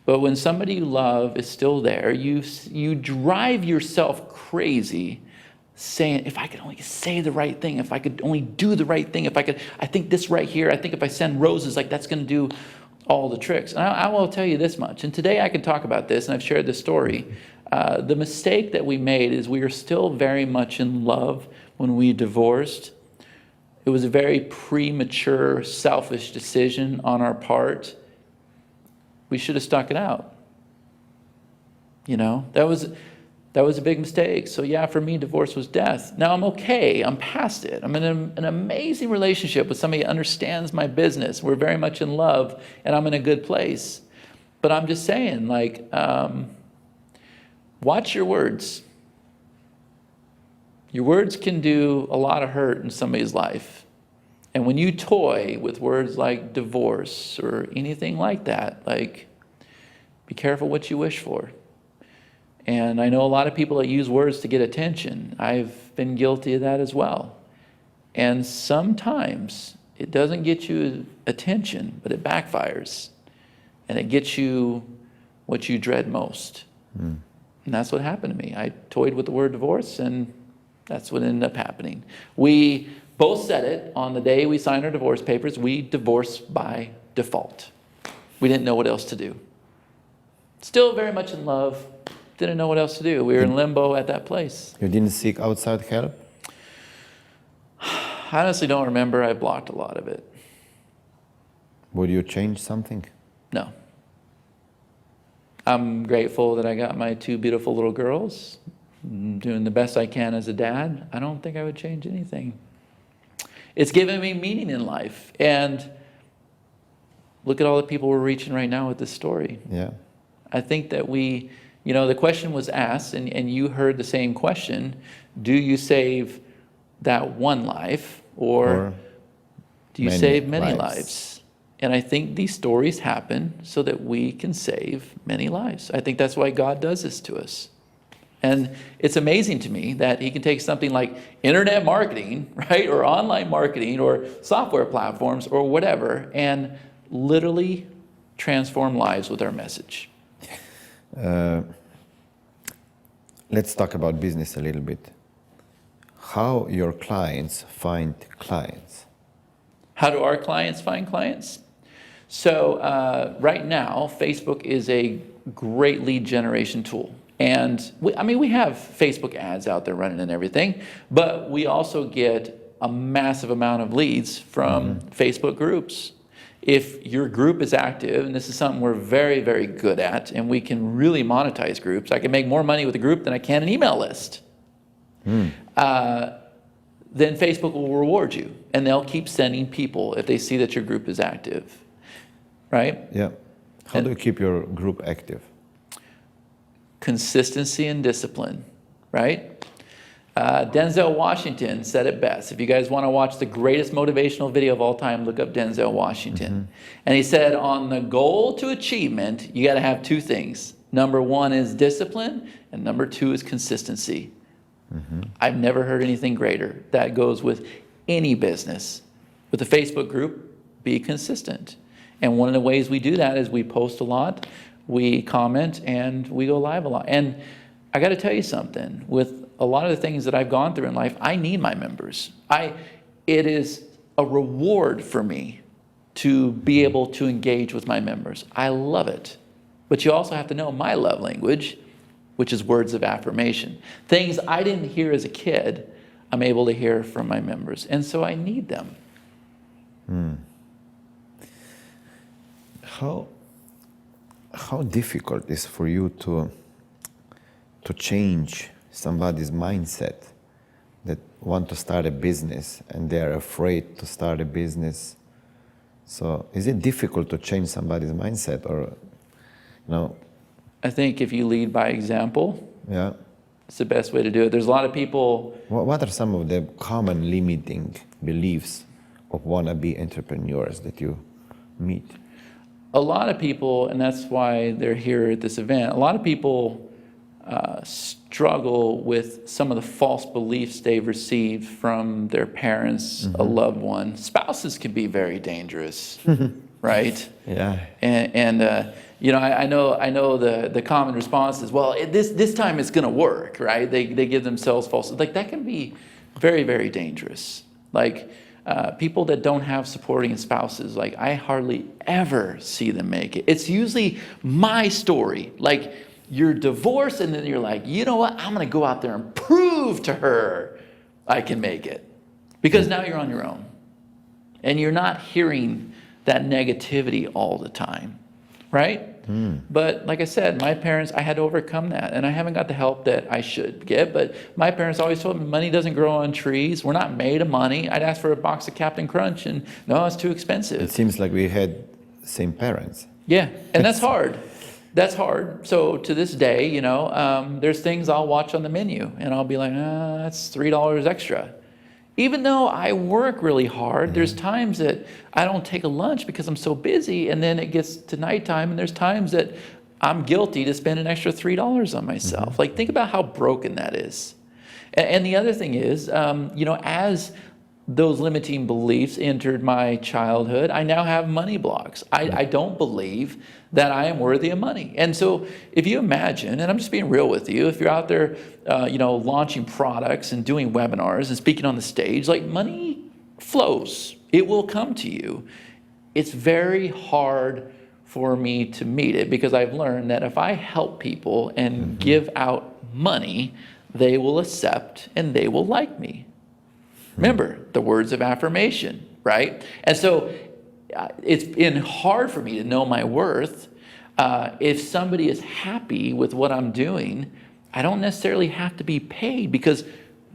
But when somebody you love is still there, you drive yourself crazy saying, if I could only say the right thing, if I could only do the right thing, I think this right here, I think if I send roses, like that's going to do all the tricks. And I will tell you this much, and today I can talk about this, and I've shared this story. The mistake that we made is we were still very much in love when we divorced. It was a very premature, selfish decision on our part. We should have stuck it out. You know, that was a big mistake. So yeah, for me, divorce was death. Now I'm okay. I'm past it. I'm in an amazing relationship with somebody who understands my business. We're very much in love, and I'm in a good place. But I'm just saying, like, watch your words. Your words can do a lot of hurt in somebody's life. And when you toy with words like divorce or anything like that, like, be careful what you wish for. And I know a lot of people that use words to get attention. I've been guilty of that as well. And sometimes it doesn't get you attention, but it backfires. And it gets you what you dread most. And that's what happened to me. I toyed with the word divorce, and that's what ended up happening. We both said it on the day we signed our divorce papers. We divorced by default. We didn't know what else to do. Still very much in love. Didn't know what else to do. We were in limbo at that place. You didn't seek outside help? I honestly don't remember. I blocked a lot of it. Would you change something? No. I'm grateful that I got my two beautiful little girls. I'm doing the best I can as a dad. I don't think I would change anything. It's given me meaning in life. And look at all the people we're reaching right now with this story. Yeah. I think that we, you know, the question was asked, and you heard the same question, do you save that one life, or do you save many lives? And I think these stories happen so that we can save many lives. I think that's why God does this to us. And it's amazing to me that he can take something like internet marketing, right, or online marketing, or software platforms, or whatever, and literally transform lives with our message. Let's talk about business a little bit. How your clients find clients? How do our clients find clients? So right now, Facebook is a great lead generation tool. And we have Facebook ads out there running and everything, but we also get a massive amount of leads from Facebook groups. If your group is active, and this is something we're very, very good at, and we can really monetize groups. I can make more money with a group than I can an email list. Then Facebook will reward you, and they'll keep sending people if they see that your group is active, right? Yeah. How do you keep your group active? Consistency and discipline, right? Denzel Washington said it best. If you guys want to watch the greatest motivational video of all time, look up Denzel Washington. And he said, on the goal to achievement, you got to have two things. Number one is discipline, and number two is consistency. I've never heard anything greater. That goes with any business. With the Facebook group, be consistent. And one of the ways we do that is we post a lot, we comment, and we go live a lot. And I got to tell you something, with a lot of the things that I've gone through in life, I need my members. It is a reward for me to be able to engage with my members. I love it. But you also have to know my love language, which is words of affirmation. Things I didn't hear as a kid, I'm able to hear from my members. And so I need them. How difficult is for you to change somebody's mindset that want to start a business and they're afraid to start a business? So is it difficult to change somebody's mindset, or no? I think if you lead by example, Yeah. it's the best way to do it. There's a lot of people. What are some of the common limiting beliefs of wannabe entrepreneurs that you meet? A lot of people, and that's why they're here at this event, a lot of people struggle with some of the false beliefs they've received from their parents, a loved one. Spouses can be very dangerous, right? Yeah. And you know, I know the common response is, well, this time it's going to work, right? They give themselves false. Like, that can be very, very dangerous. Like, people that don't have supporting spouses, like, I hardly ever see them make it. It's usually my story. Like, you're divorced and then you're like, you know what? I'm going to go out there and prove to her I can make it. Because now you're on your own. And you're not hearing that negativity all the time, right? But like I said, my parents, I had to overcome that. And I haven't got the help that I should get. But my parents always told me money doesn't grow on trees. We're not made of money. I'd ask for a box of Captain Crunch and no, it's too expensive. It seems like we had same parents. Yeah, and that's hard. That's hard. So to this day, you know, there's things I'll watch on the menu and I'll be like, that's $3 extra. Even though I work really hard, there's times that I don't take a lunch because I'm so busy, and then it gets to nighttime and there's times that I'm guilty to spend an extra $3 on myself. Like, think about how broken that is. And the other thing is, you know, as those limiting beliefs entered my childhood, I now have money blocks. I don't believe that I am worthy of money. And so if you imagine, and I'm just being real with you, if you're out there, you know, launching products and doing webinars and speaking on the stage, like, money flows. It will come to you. It's very hard for me to meet it because I've learned that if I help people and give out money, they will accept and they will like me. Remember, the words of affirmation, right? And so it's been hard for me to know my worth. If somebody is happy with what I'm doing, I don't necessarily have to be paid because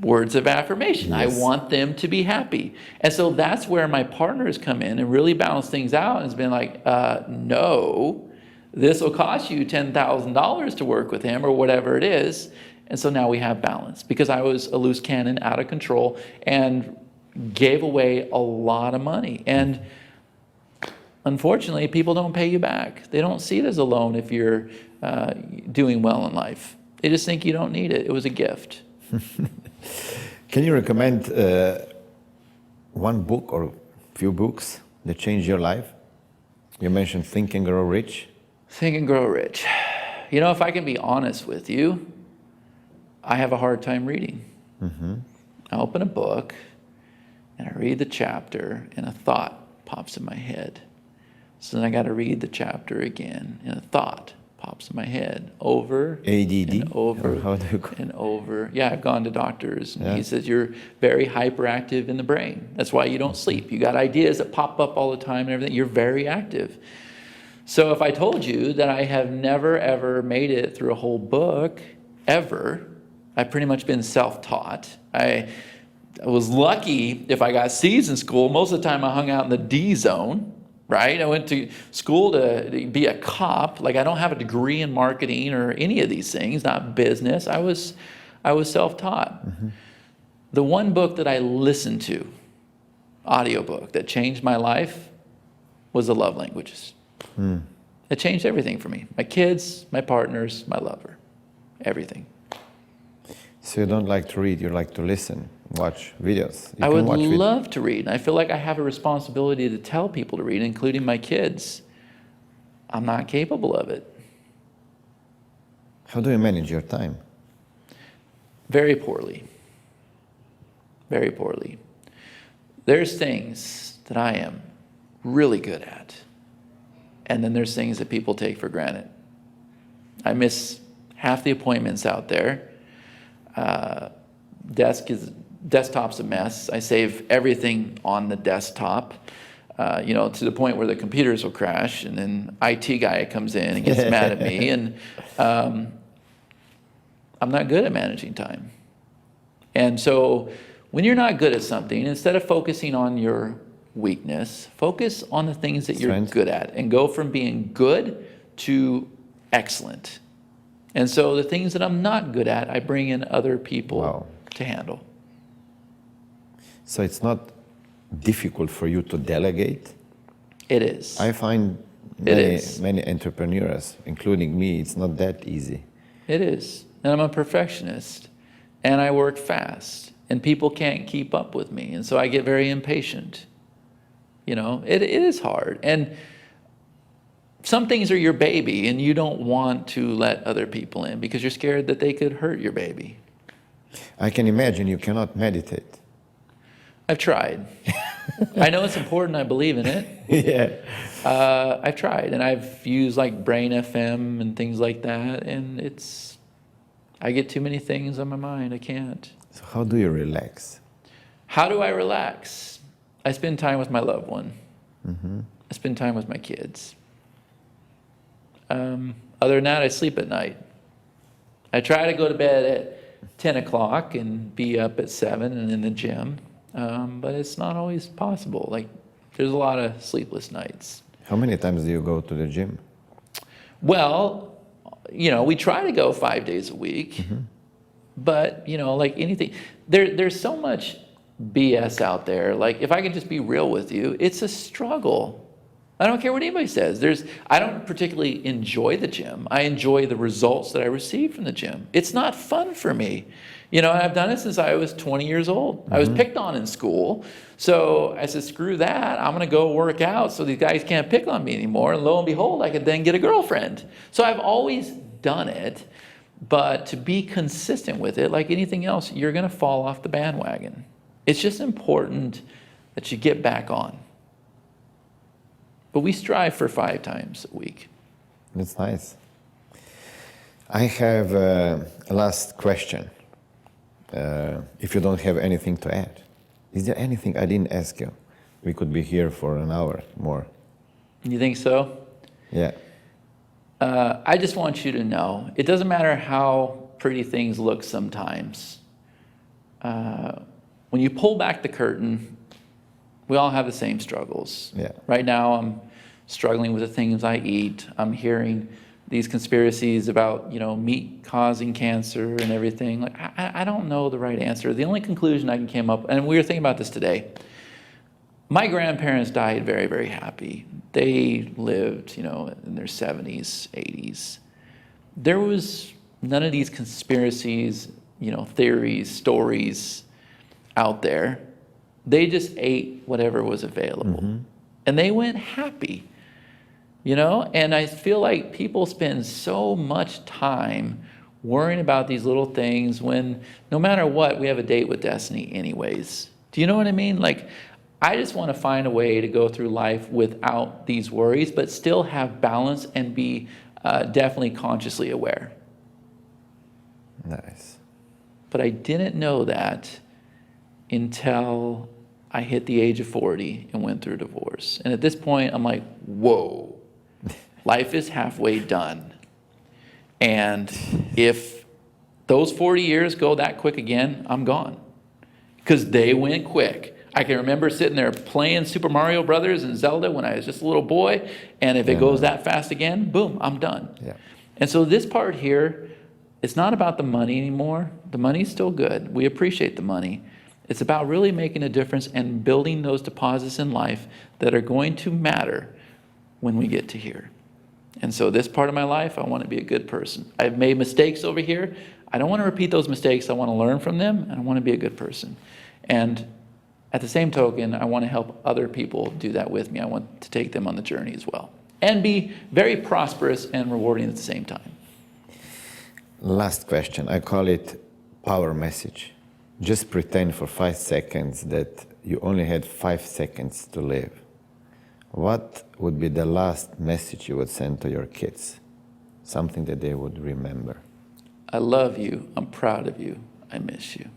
words of affirmation. Yes. I want them to be happy. And so that's where my partners come in and really balance things out, and it's been like, no, this will cost you $10,000 to work with him or whatever it is. And so now we have balance because I was a loose cannon, out of control, and gave away a lot of money. And unfortunately, people don't pay you back. They don't see it as a loan if you're doing well in life. They just think you don't need it. It was a gift. Can you recommend one book or few books that changed your life? You mentioned Think and Grow Rich. Think and Grow Rich. You know, if I can be honest with you, I have a hard time reading. I open a book and I read the chapter and a thought pops in my head. So then I got to read the chapter again and a thought pops in my head over ADD? and over How do you and over. Yeah, I've gone to doctors and Yeah. he says you're very hyperactive in the brain. That's why you don't sleep. You got ideas that pop up all the time and everything. You're very active. So if I told you that I have never ever made it through a whole book ever, I've pretty much been self-taught. I was lucky if I got C's in school. Most of the time I hung out in the D zone, right? I went to school to be a cop. Like, I don't have a degree in marketing or any of these things, not business. I was self-taught. The one book that I listened to, audiobook, that changed my life was The Love Languages. It changed everything for me. My kids, my partners, my lover, everything. So you don't like to read, you like to listen. watch videos. You I can would watch love to read. I feel like I have a responsibility to tell people to read, including my kids. I'm not capable of it. How do you manage your time? Very poorly. Very poorly. There's things that I am really good at. And then there's things that people take for granted. I miss half the appointments out there. Desktop's a mess. I save everything on the desktop, to the point where the computers will crash, and then IT guy comes in and gets mad at me. And I'm not good at managing time. And so when you're not good at something, instead of focusing on your weakness, focus on the things that you're good at and go from being good to excellent. And so the things that I'm not good at, I bring in other people to handle. So it's not difficult for you to delegate? It is. I find many entrepreneurs, including me, it's not that easy. It is. And I'm a perfectionist. And I work fast. And people can't keep up with me. And so I get very impatient. It is hard. And some things are your baby, and you don't want to let other people in because you're scared that they could hurt your baby. I can imagine you cannot meditate. I've tried. I know it's important. I believe in it. Yeah. I've tried, and I've used like Brain FM and things like that, and I get too many things on my mind. I can't. So how do you relax? How do I relax? I spend time with my loved one. Mm-hmm. I spend time with my kids. Other than that, I sleep at night. I try to go to bed at 10 o'clock and be up at 7 and in the gym, but it's not always possible. Like, there's a lot of sleepless nights. How many times do you go to the gym? Well, we try to go 5 days a week, but, like anything, there's so much BS out there. Like, if I can just be real with you, it's a struggle. I don't care what anybody says. I don't particularly enjoy the gym. I enjoy the results that I receive from the gym. It's not fun for me. I've done it since I was 20 years old. I was picked on in school. So I said, screw that. I'm going to go work out so these guys can't pick on me anymore. And lo and behold, I could then get a girlfriend. So I've always done it. But to be consistent with it, like anything else, you're going to fall off the bandwagon. It's just important that you get back on. But we strive for 5 times a week. That's nice. I have a last question. If you don't have anything to add. Is there anything I didn't ask you? We could be here for an hour more. You think so? Yeah. I just want you to know, it doesn't matter how pretty things look sometimes. When you pull back the curtain, we all have the same struggles. Yeah. Right now, I'm struggling with the things I eat. I'm hearing these conspiracies about, meat causing cancer and everything. Like, I don't know the right answer. The only conclusion I can come up, and we were thinking about this today. My grandparents died very, very happy. They lived, in their 70s, 80s. There was none of these conspiracies, theories, stories out there. They just ate whatever was available. And they went happy, And I feel like people spend so much time worrying about these little things when no matter what, we have a date with destiny anyways. Do you know what I mean? Like, I just want to find a way to go through life without these worries, but still have balance and be definitely consciously aware. Nice. But I didn't know that until I hit the age of 40 and went through divorce. And at this point, I'm like, whoa, life is halfway done. And if those 40 years go that quick again, I'm gone. Because they went quick. I can remember sitting there playing Super Mario Brothers and Zelda when I was just a little boy. And if it goes that fast again, boom, I'm done. Yeah. And so this part here, it's not about the money anymore. The money's still good. We appreciate the money. It's about really making a difference and building those deposits in life that are going to matter when we get to here. And so this part of my life, I want to be a good person. I've made mistakes over here. I don't want to repeat those mistakes. I want to learn from them, and I want to be a good person. And at the same token, I want to help other people do that with me. I want to take them on the journey as well and be very prosperous and rewarding at the same time. Last question. I call it power message. Just pretend for 5 seconds that you only had 5 seconds to live. What would be the last message you would send to your kids? Something that they would remember. I love you. I'm proud of you. I miss you.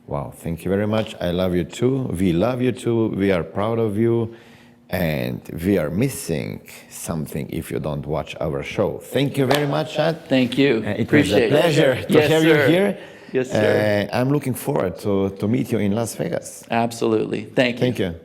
Wow, thank you very much. I love you too. We love you too. We are proud of you. And we are missing something if you don't watch our show. Thank you very much, Chad. Thank you. It Appreciate was a pleasure it. to Yes, have sir. you here. Yes, sir. I'm looking forward to meet you in Las Vegas. Absolutely. Thank you. Thank you.